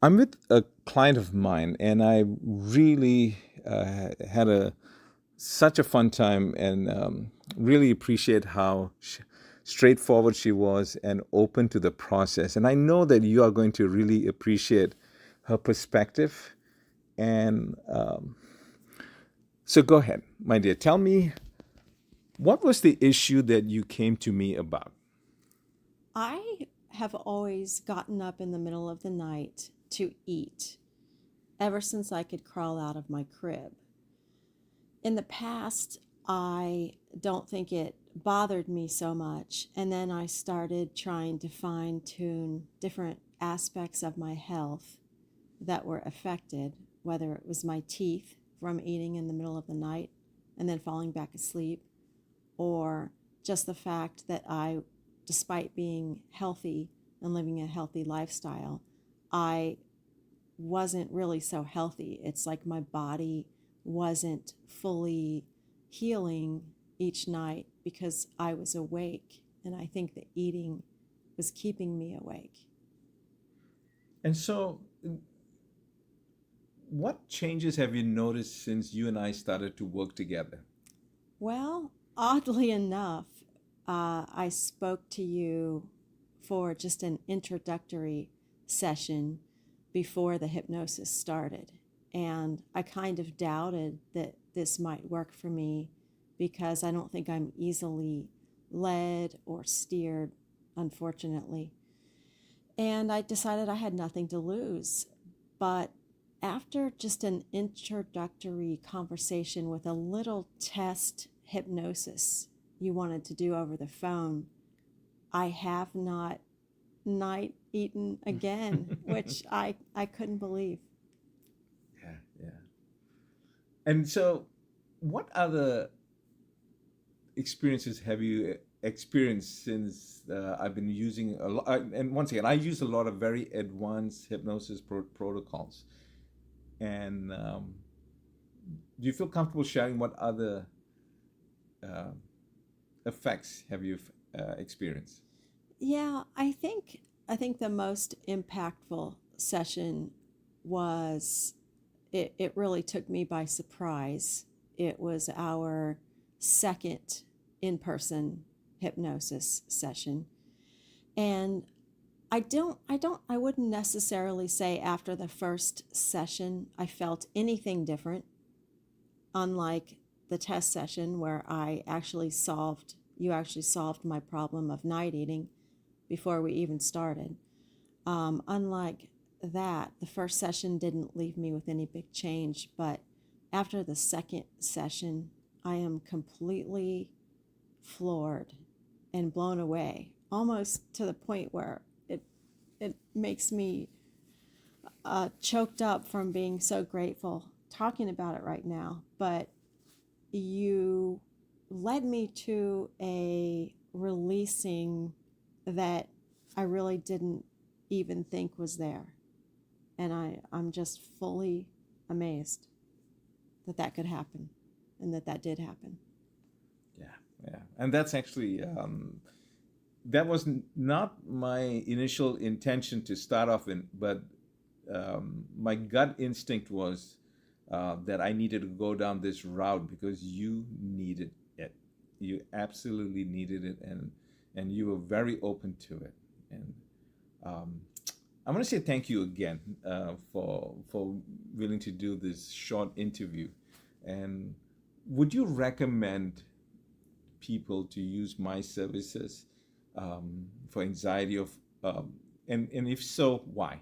I'm with a client of mine, and I really had such a fun time, and really appreciate how straightforward she was and open to the process. And I know that you are going to really appreciate her perspective. And so go ahead, my dear. Tell me, what was the issue that you came to me about? I have always gotten up in the middle of the night to eat ever since I could crawl out of my crib. In the past, I don't think it bothered me so much. And then I started trying to fine tune different aspects of my health that were affected, whether it was my teeth from eating in the middle of the night and then falling back asleep, or just the fact that despite being healthy and living a healthy lifestyle, I wasn't really so healthy. It's like my body wasn't fully healing each night because I was awake. And I think the eating was keeping me awake. And so, what changes have you noticed since you and I started to work together? Well, oddly enough, I spoke to you for just an introductory session before the hypnosis started. And I kind of doubted that this might work for me because I don't think I'm easily led or steered, unfortunately. And I decided I had nothing to lose. But after just an introductory conversation with a little test hypnosis you wanted to do over the phone, I have not night eaten again, which I couldn't believe. Yeah, yeah. And so, what other experiences have you experienced since I've been using a lot? And once again, I use a lot of very advanced hypnosis protocols. And do you feel comfortable sharing what other uh, effects have you experienced? Yeah, I think the most impactful session was it really took me by surprise. It was our second in-person hypnosis session. And I wouldn't necessarily say after the first session I felt anything different, unlike the test session where you actually solved my problem of night eating before we even started. Unlike that, the first session didn't leave me with any big change, but after the second session, I am completely floored and blown away, almost to the point where it makes me choked up from being so grateful talking about it right now. But you led me to a releasing that I really didn't even think was there. And I'm just fully amazed that that could happen and that that did happen. Yeah, yeah. And that's actually that was not my initial intention to start off in, but my gut instinct was that I needed to go down this route because you needed it. You absolutely needed it, and you were very open to it. And um, I'm going to say thank you again for willing to do this short interview. And would you recommend people to use my services for anxiety of and if so, why?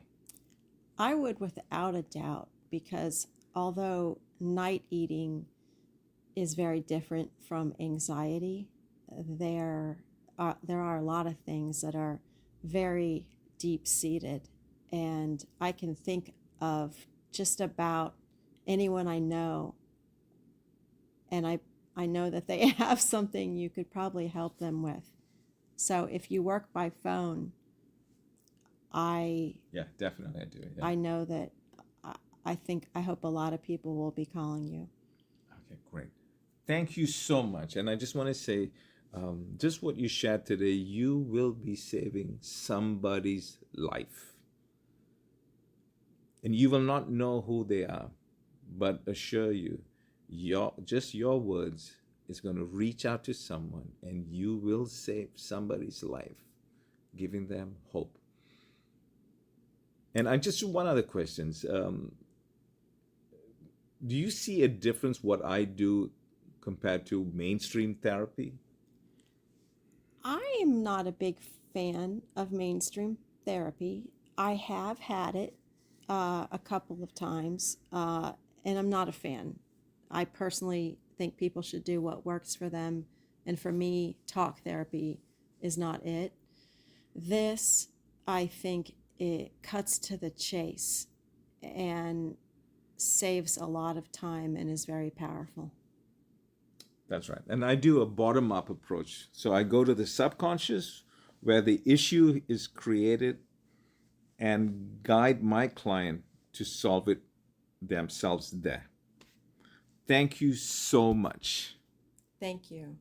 I would without a doubt, because although night eating is very different from anxiety, there are a lot of things that are very deep seated, and I can think of just about anyone I know, and I know that they have something you could probably help them with. So if you work by phone, I Yeah, definitely I do. Yeah. I know that I hope a lot of people will be calling you. Okay, great. Thank you so much. And I just want to say, just what you shared today, you will be saving somebody's life. And you will not know who they are, but assure you, your words is going to reach out to someone, and you will save somebody's life, giving them hope. And I just one other questions. Do you see a difference what I do compared to mainstream therapy? I am not a big fan of mainstream therapy. I have had it a couple of times, and I'm not a fan. I personally think people should do what works for them, and for me, talk therapy is not it. This, I think, it cuts to the chase and saves a lot of time and is very powerful. That's right. And I do a bottom up approach. So I go to the subconscious where the issue is created and guide my client to solve it themselves there. Thank you so much. Thank you.